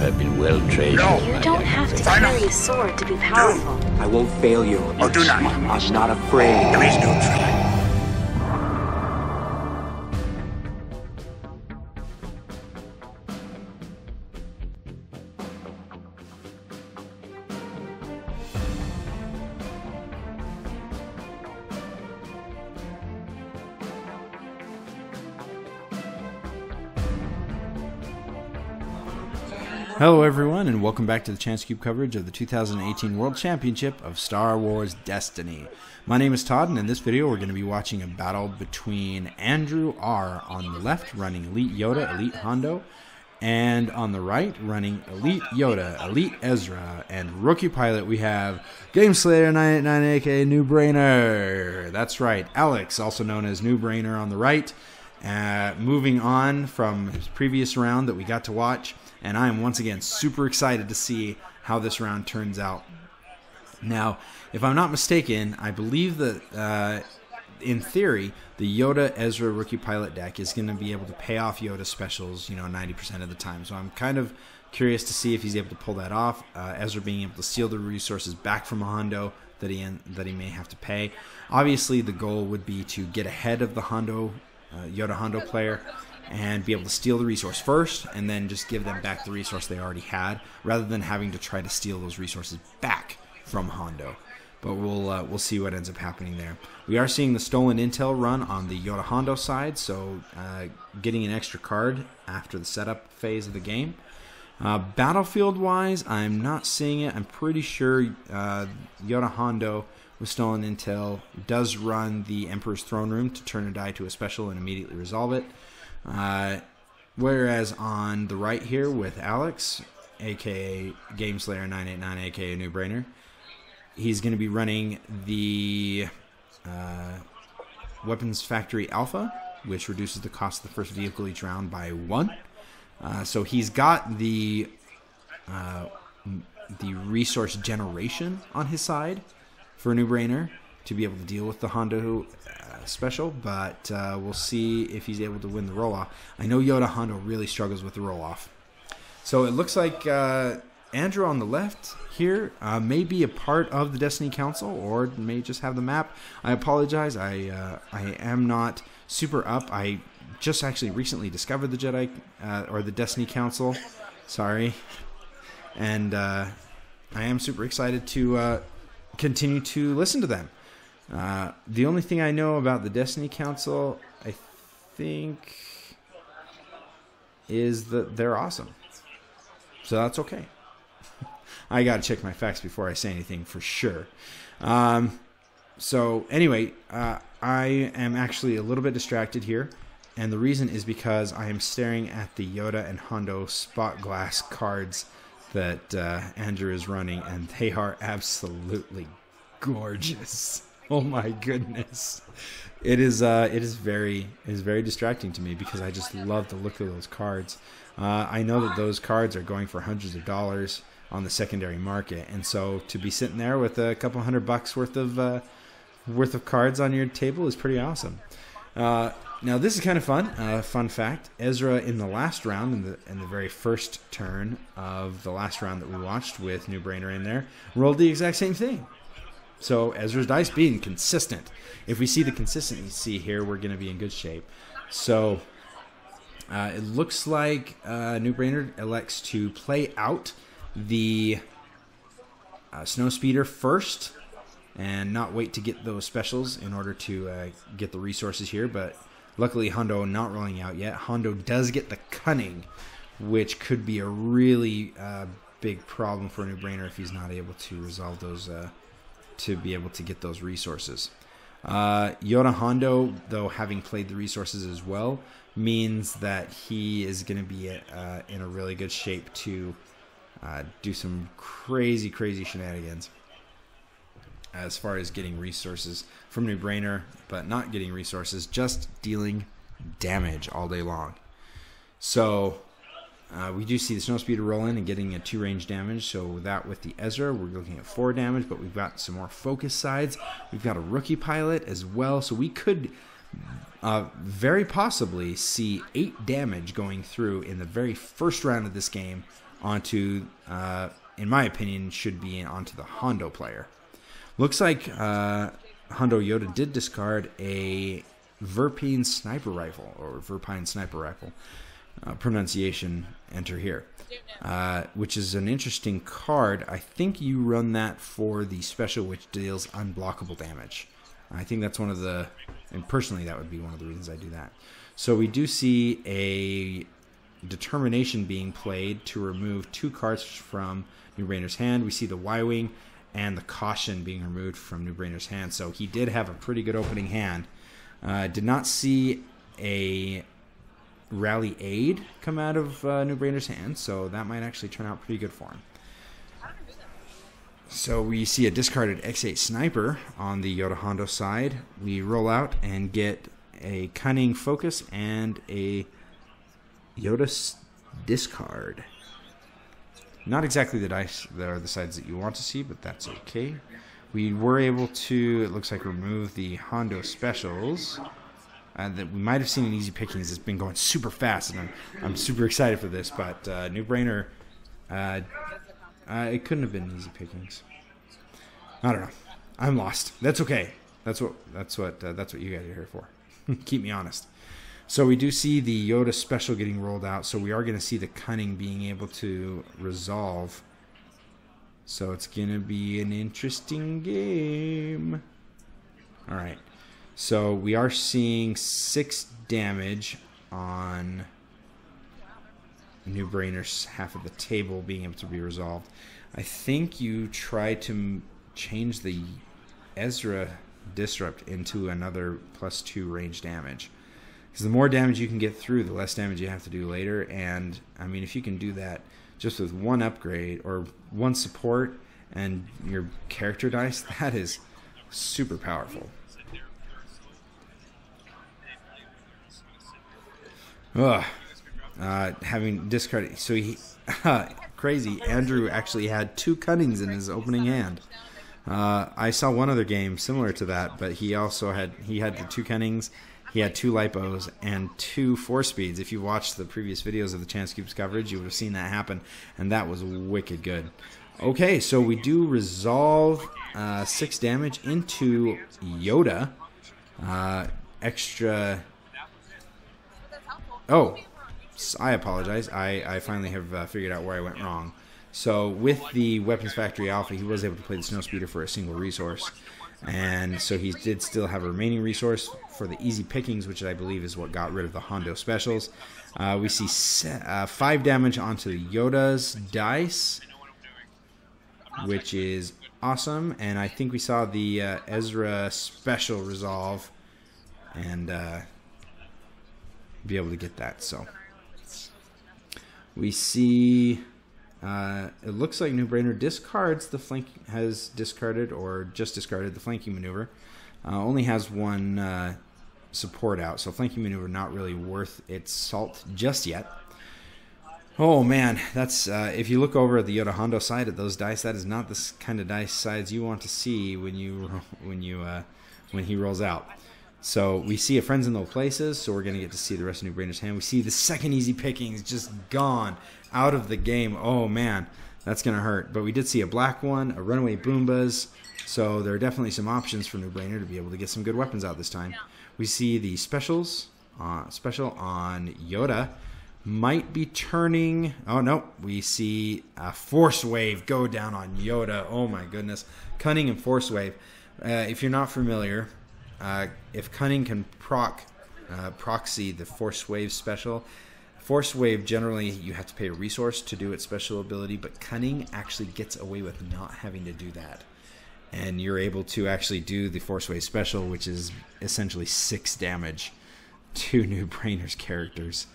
have been well trained. No. in You my don't have to actions. carry a sword to be powerful. I won't fail you. Oh, do not. I'm not afraid. There is no try. Hello everyone, and welcome back to the Chance Cube coverage of the 2018 World Championship of Star Wars Destiny. My name is Todd, and in this video we're going to be watching a battle between Andrew R. on the left, running Elite Yoda, Elite Hondo, and on the right, running Elite Yoda, Elite eEzra, and rookie pilot we have GameSlayer989, aka New Brainer. That's right, Alex, also known as New Brainer on the right. Moving on from his previous round that we got to watch, and I am once again super excited to see how this round turns out. Now, if I'm not mistaken, I believe that in theory, the Yoda eEzra rookie pilot deck is going to be able to pay off Yoda specials, 90% of the time. So I'm kind of curious to see if he's able to pull that off. eEzra being able to steal the resources back from a Hondo that he may have to pay. Obviously, the goal would be to get ahead of the Hondo Yoda Hondo player and be able to steal the resource first and then just give them back the resource they already had, rather than having to try to steal those resources back from Hondo. But we'll see what ends up happening there. We are seeing the stolen intel run on the Yoda Hondo side, so getting an extra card after the setup phase of the game. Battlefield wise, I'm not seeing it. I'm pretty sure Yoda Hondo with stolen intel does run the Emperor's Throne Room to turn a die to a special and immediately resolve it. Whereas on the right here with Alex, aka GameSlayer989, aka New Brainer, he's going to be running the Weapons Factory Alpha, which reduces the cost of the first vehicle each round by 1. So he's got the resource generation on his side for a New Brainer to be able to deal with the Hondo special, but we'll see if he's able to win the roll-off. I know Yoda Hondo really struggles with the roll-off. So it looks like Andrew on the left here may be a part of the Destiny Council, or may just have the map. I apologize, I am not super up. I just actually recently discovered the Jedi, or the Destiny Council, sorry. And I am super excited to continue to listen to them. The only thing I know about the Destiny Council, I think, is that they're awesome. So that's okay. I gotta check my facts before I say anything for sure. So anyway, I am actually a little bit distracted here, and the reason is because I am staring at the Yoda and Hondo spot glass cards that Andrew is running, and they are absolutely gorgeous. Oh my goodness. It is very distracting to me because I just love the look of those cards. I know that those cards are going for hundreds of dollars on the secondary market, and so to be sitting there with a couple $100 worth of cards on your table is pretty awesome. Now this is kind of fun. Fun fact: eEzra in the last round, in the very first turn of the last round that we watched with New Brainer in there, rolled the exact same thing. So eEzra's dice being consistent. If we see the consistency here, we're going to be in good shape. So it looks like New Brainer elects to play out the Snowspeeder first and not wait to get those specials in order to get the resources here. But luckily Hondo not rolling out yet. Hondo does get the Cunning, which could be a really big problem for New Brainer if he's not able to resolve those, to be able to get those resources. Yoda Hondo, though, having played the resources as well, means that he is going to be in a really good shape to do some crazy shenanigans as far as getting resources from New Brainer, but not getting resources, just dealing damage all day long. So we do see the Snowspeeder roll in and getting a 2 range damage. So that with the eEzra, we're looking at 4 damage, but we've got some more focus sides. We've got a rookie pilot as well, so we could very possibly see 8 damage going through in the very first round of this game onto, in my opinion, should be onto the Hondo player. Looks like Hondo Yoda did discard a Verpine sniper rifle, or Verpine sniper rifle. Pronunciation, enter here. Which is an interesting card. I think you run that for the special, which deals unblockable damage. I think that's one of the, and personally that would be one of the reasons I do that. So we do see a determination being played to remove 2 cards from New Brainer's hand. We see the Y-Wing and the caution being removed from New Brainer's hand. So he did have a pretty good opening hand. Did not see a Rally Aid come out of New Brainer's hand, so that might actually turn out pretty good for him. So we see a discarded X8 Sniper on the Yoda Hondo side. We roll out and get a Cunning Focus and a Yoda discard. Not exactly the dice that are the sides that you want to see, but that's okay. We were able to, it looks like, remove the Hondo specials. That we might have seen in Easy Pickings. It's been going super fast, and I'm super excited for this. But New Brainer, it couldn't have been Easy Pickings. I don't know. I'm lost. That's okay. That's what you guys are here for. Keep me honest. So we do see the Yoda special getting rolled out. So we are going to see the Cunning being able to resolve. So it's going to be an interesting game. All right. So we are seeing 6 damage on New Brainer's half of the table being able to be resolved. I think you try to change the eEzra disrupt into another +2 range damage. Because the more damage you can get through, the less damage you have to do later. And, I mean, if you can do that just with 1 upgrade or 1 support and your character dice, that is super powerful. Ugh. Having discarded, so he crazy. Andrew actually had 2 Cunnings in his opening hand. I saw one other game similar to that, but he also had the 2 Cunnings, he had 2 Lipos, and 2 Force Speeds. If you watched the previous videos of the Chance Cubes coverage, you would have seen that happen, and that was wicked good. Okay, so we do resolve 6 damage into Yoda. Extra. Oh, I apologize. I finally have figured out where I went wrong. So with the Weapons Factory Alpha, he was able to play the Snowspeeder for a single resource. And so he did still have a remaining resource for the Easy Pickings, which I believe is what got rid of the Hondo specials. We see 5 damage onto Yoda's dice, which is awesome. And I think we saw the eEzra special resolve and be able to get that. So we see it looks like New Brainer discards the has discarded or just discarded the flanking maneuver. Only has 1 support out, so flanking maneuver not really worth its salt just yet. Oh man, that's if you look over at the Yoda Hondo side of those dice, that is not the kind of dice sides you want to see when he rolls out. So we see a Friends in Low Places, so we're going to get to see the rest of New Brainer's hand. We see the second Easy Pickings just gone out of the game. Oh man, that's going to hurt. But we did see a black one, a Runaway Boombas, so there are definitely some options for New Brainer to be able to get some good weapons out this time. We see the special on Yoda. Might be turning. Oh no, we see a Force Wave go down on Yoda. Oh my goodness, Cunning and Force Wave. If you're not familiar, if Cunning can proxy the Force Wave special, Force Wave generally you have to pay a resource to do its special ability, but Cunning actually gets away with not having to do that, and you're able to actually do the Force Wave special, which is essentially 6 damage to New Brainer's characters.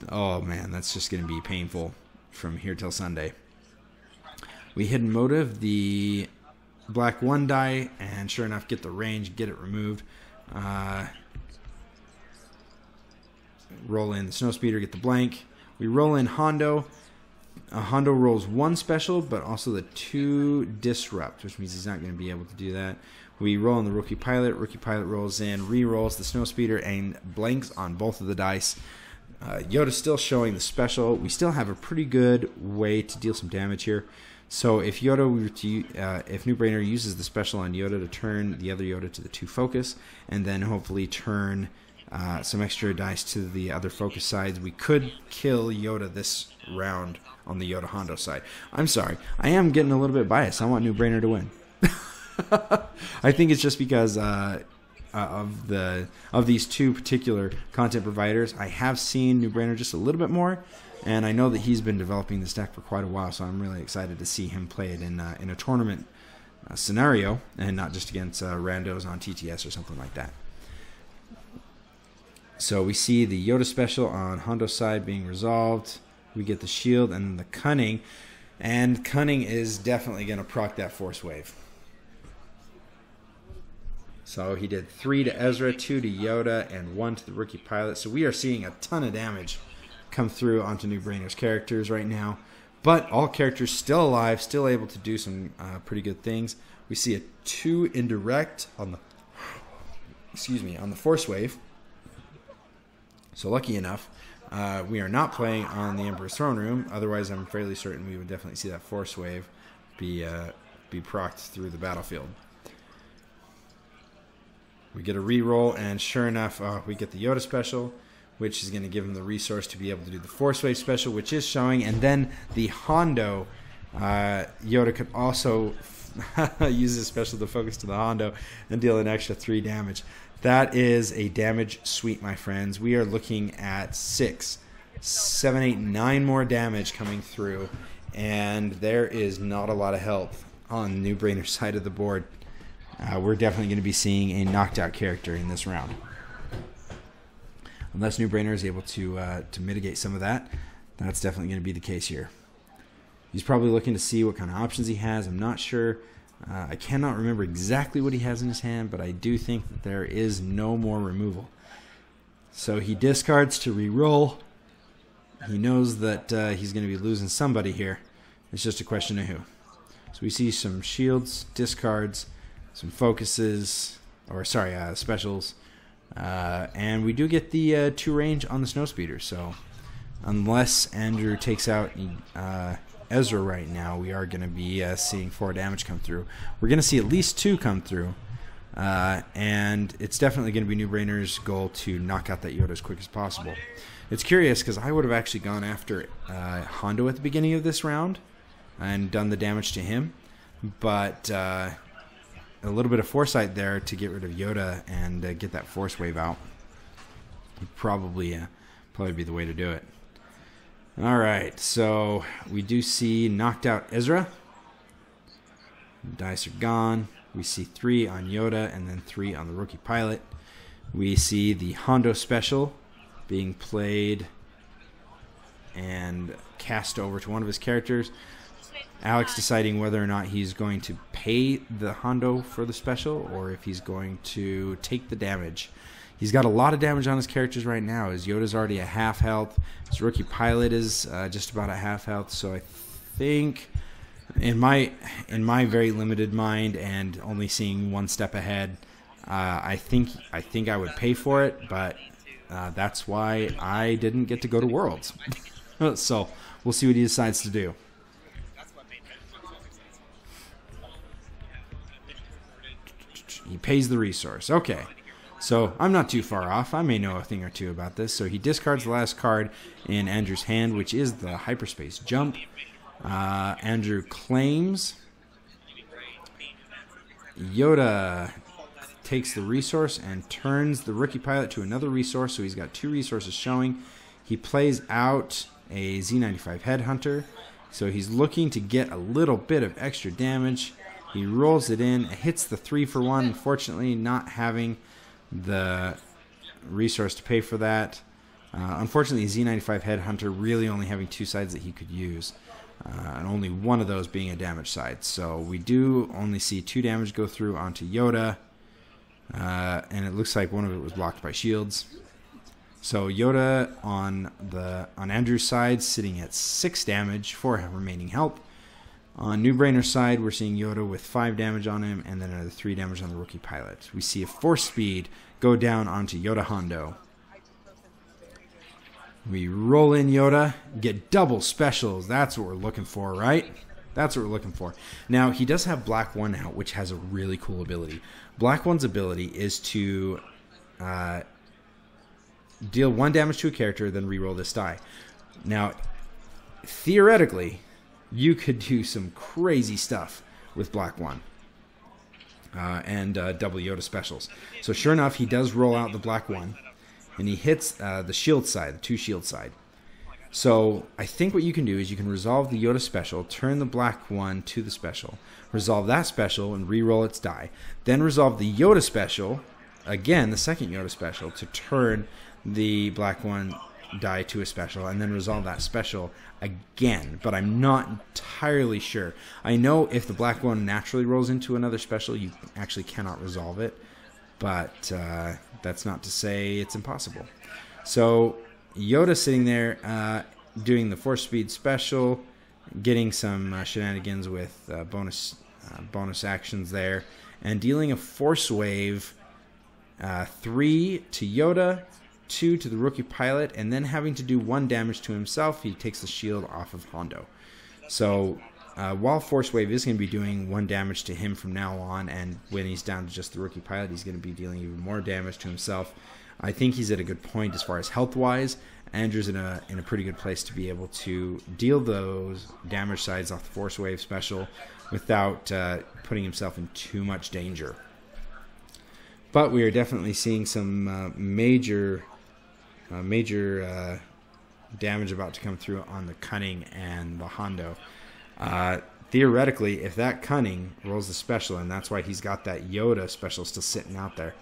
Oh man, that's just going to be painful from here till Sunday. We hidden motive the black 1 die, and sure enough, get the range, get it removed. Roll in the Snowspeeder, get the blank. We roll in Hondo. Hondo rolls 1 special, but also the 2 disrupt, which means he's not going to be able to do that. We roll in the Rookie Pilot. Rookie Pilot rolls in, re-rolls the Snowspeeder, and blanks on both of the dice. Yoda's still showing the special. We still have a pretty good way to deal some damage here. So if Yoda were to, if New Brainer uses the special on Yoda to turn the other Yoda to the 2 focus, and then hopefully turn some extra dice to the other focus sides, we could kill Yoda this round on the Yoda Hondo side. I'm sorry, I am getting a little bit biased. I want New Brainer to win. I think it's just because of these 2 particular content providers. I have seen New Brainer just a little bit more, and I know that he's been developing this deck for quite a while, so I'm really excited to see him play it in a tournament scenario, and not just against randos on TTS or something like that. So we see the Yoda special on Hondo's side being resolved. We get the shield and the cunning, and cunning is definitely going to proc that force wave. So he did 3 to eEzra, 2 to Yoda, and 1 to the rookie pilot. So we are seeing a ton of damage come through onto New Brainer's characters right now. But all characters still alive, still able to do some pretty good things. We see a 2 indirect on the, on the force wave. So lucky enough, we are not playing on the Emperor's Throne Room. Otherwise, I'm fairly certain we would definitely see that force wave be procced through the battlefield. We get a reroll, and sure enough, we get the Yoda special, which is going to give him the resource to be able to do the Force Wave special, which is showing. And then the Hondo, Yoda could also use his special to focus to the Hondo and deal an extra 3 damage. That is a damage sweep, my friends. We are looking at 6, 7, 8, 9 more damage coming through, and there is not a lot of help on New Brainer's side of the board. We're definitely going to be seeing a knocked out character in this round. Unless New Brainer is able to mitigate some of that, that's definitely going to be the case here. He's probably looking to see what kind of options he has. I'm not sure. I cannot remember exactly what he has in his hand, but I do think that there is no more removal. So he discards to re-roll. He knows that he's going to be losing somebody here. It's just a question of who. So we see some shields, discards, some focuses, or sorry, specials, and we do get the 2 range on the Snowspeeder. So unless Andrew takes out eEzra right now, we are going to be seeing 4 damage come through. We're going to see at least 2 come through, and it's definitely going to be New Brainer's goal to knock out that Yoda as quick as possible. It's curious because I would have actually gone after Hondo at the beginning of this round and done the damage to him, but a little bit of foresight there to get rid of Yoda and get that force wave out would probably be the way to do it. All right, so we do see knocked out eEzra. Dice are gone. We see 3 on Yoda and then 3 on the rookie pilot. We see the Hondo special being played and cast over to one of his characters. Alex deciding whether or not he's going to pay the Hondo for the special or if he's going to take the damage. He's got a lot of damage on his characters right now. His Yoda's already a half health. His rookie pilot is just about a half health. So I think, in my very limited mind and only seeing one step ahead, I think I would pay for it. But that's why I didn't get to go to Worlds. So we'll see what he decides to do. He pays the resource. Okay. So I'm not too far off. I may know a thing or two about this. So he discards the last card in Andrew's hand, which is the hyperspace jump. Andrew claims. Yoda takes the resource and turns the rookie pilot to another resource. So he's got 2 resources showing. He plays out a Z95 Headhunter. So he's looking to get a little bit of extra damage. He rolls it in, hits the 3 for 1. Unfortunately, not having the resource to pay for that. Unfortunately, Z95 Headhunter really only having 2 sides that he could use, and only one of those being a damage side. So we do only see 2 damage go through onto Yoda, and it looks like one of it was blocked by shields. So Yoda on Andrew's side sitting at 6 damage for remaining health. On New Brainer's side, we're seeing Yoda with 5 damage on him and then another 3 damage on the rookie pilot. We see a force speed go down onto Yoda Hondo. We roll in Yoda, get double specials. That's what we're looking for, right? That's what we're looking for. Now, he does have Black 1 out, which has a really cool ability. Black 1's ability is to deal 1 damage to a character, then reroll this die. Now, theoretically, you could do some crazy stuff with Black 1 and double Yoda specials. So sure enough, he does roll out the Black 1, and he hits the shield side, the 2 shield side. So I think what you can do is you can resolve the Yoda special, turn the Black 1 to the special, resolve that special and re-roll its die, then resolve the Yoda special, again the second Yoda special, to turn the Black 1 die to a special, and then resolve that special again. But I'm not entirely sure. I know if the Black 1 naturally rolls into another special, you actually cannot resolve it, but that's not to say it's impossible. So Yoda sitting there doing the Force Speed special, getting some shenanigans with bonus actions there, and dealing a Force Wave 3 to Yoda, 2 to the rookie pilot, and then having to do 1 damage to himself. He takes the shield off of Hondo. So while Force Wave is going to be doing 1 damage to him from now on, and when he's down to just the rookie pilot, he's going to be dealing even more damage to himself. I think he's at a good point as far as health-wise. Andrew's in a pretty good place to be able to deal those damage sides off the Force Wave special without putting himself in too much danger. But we are definitely seeing some major damage about to come through on the Cunning and the Hondo. Theoretically, if that Cunning rolls the special, and that's why he's got that Yoda special still sitting out there,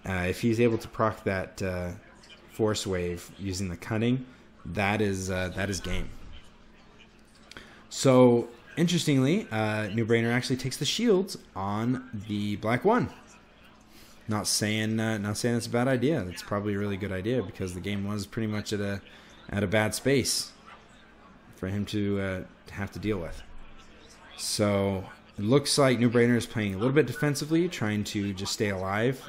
if he's able to proc that Force Wave using the Cunning, that is game. So interestingly, New Brainer actually takes the shields on the Black 1. Not saying it's a bad idea. It's probably a really good idea because the game was pretty much at a bad space for him to have to deal with. So it looks like New Brainer is playing a little bit defensively, trying to just stay alive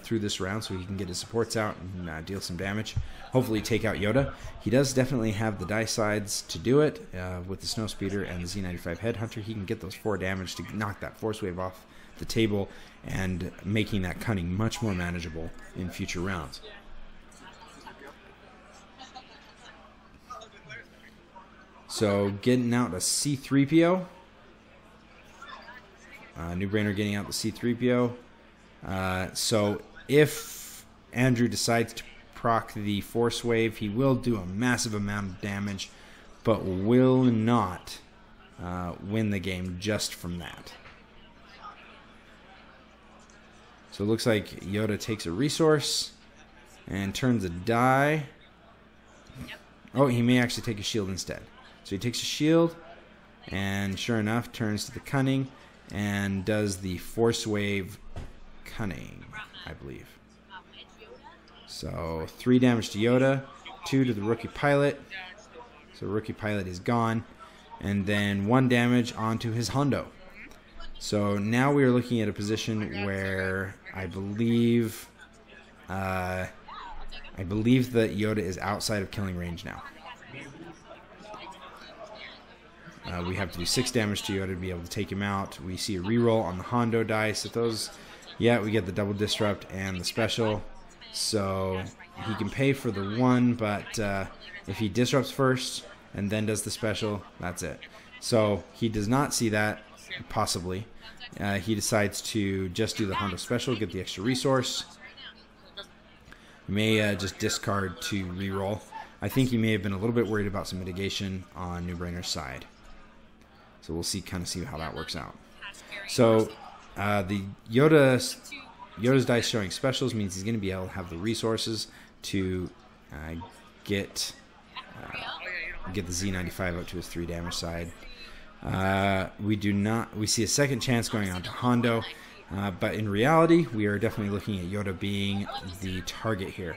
through this round so he can get his supports out and deal some damage. Hopefully take out Yoda. He does definitely have the die sides to do it. With the Snowspeeder and the Z95 Headhunter, he can get those 4 damage to knock that Force Wave off the table and making that Cunning much more manageable in future rounds. So getting out a C-3PO. New Brainer getting out the C-3PO. So if Andrew decides to proc the Force Wave, he will do a massive amount of damage, but will not win the game just from that. So it looks like Yoda takes a resource and turns a die. Oh, he may actually take a shield instead. So he takes a shield and sure enough turns to the Cunning and does the Force Wave Cunning, I believe. So 3 damage to Yoda, 2 to the rookie pilot. So rookie pilot is gone. And then 1 damage onto his Hondo. So now we are looking at a position where I believe that Yoda is outside of killing range now. We have to do 6 damage to Yoda to be able to take him out. We see a reroll on the Hondo dice. At those, yeah, we get the double disrupt and the special. So he can pay for the 1, but if he disrupts first and then does the special, that's it. So he does not see that, possibly. He decides to just do the Hondo special, get the extra resource. He may just discard to reroll. I think he may have been a little bit worried about some mitigation on New Brainer's side. So we'll kind of see how that works out. So the Yoda's dice showing specials means he's going to be able to have the resources to get the Z95 up to his 3 damage side. We see a second chance going on to Hondo, but in reality, we are definitely looking at Yoda being the target here.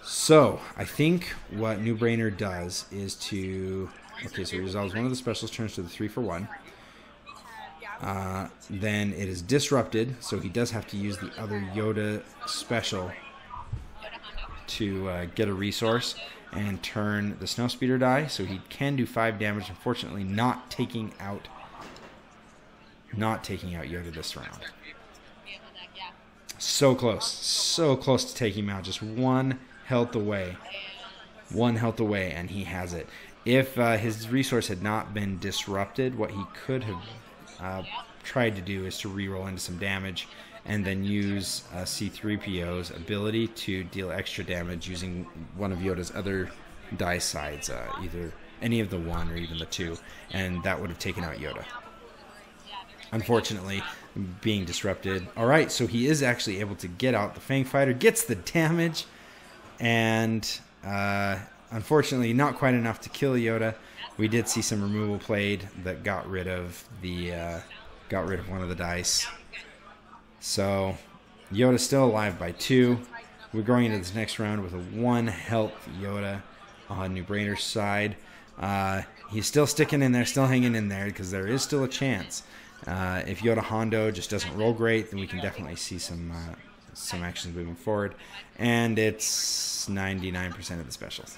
So I think what New Brainer does is to, okay, so he resolves one of the specials, turns to the 3 for 1. Then it is disrupted, so he does have to use the other Yoda special to get a resource and turn the Snowspeeder die, so he can do 5 damage. Unfortunately, not taking out Yoda this round. So close to taking him out. Just 1 health away. 1 health away, and he has it. If his resource had not been disrupted, what he could have tried to do is to reroll into some damage and then use C-3PO's ability to deal extra damage using one of Yoda's other die sides, either any of the 1 or even the 2, and that would have taken out Yoda. Unfortunately, being disrupted. Alright, so he is actually able to get out. The Fang Fighter gets the damage, and unfortunately not quite enough to kill Yoda. We did see some removal played that got rid of one of the dice. So Yoda's still alive by 2. We're going into this next round with a 1 health Yoda on New Brainer's side. He's still sticking in there, still hanging in there, because there is still a chance. If Yoda Hondo just doesn't roll great, then we can definitely see some actions moving forward. And it's 99% of the specials.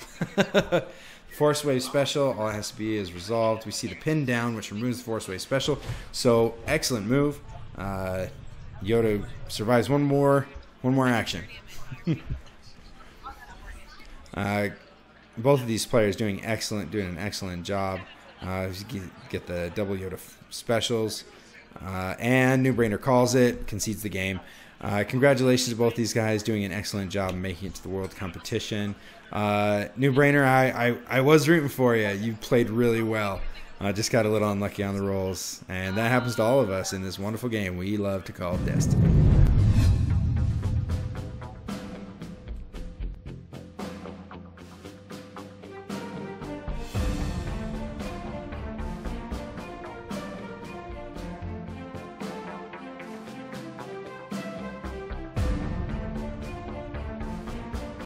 Force Wave special, all it has to be is resolved. We see the pin down, which removes the Force Wave special. So excellent move. Yoda survives one more action. Both of these players doing an excellent job. Get the double Yoda specials, and New Brainer calls it, concedes the game. Congratulations to both these guys, doing an excellent job making it to the world competition. New Brainer, I was rooting for you. You played really well. Just got a little unlucky on the rolls, and that happens to all of us in this wonderful game we love to call Destiny.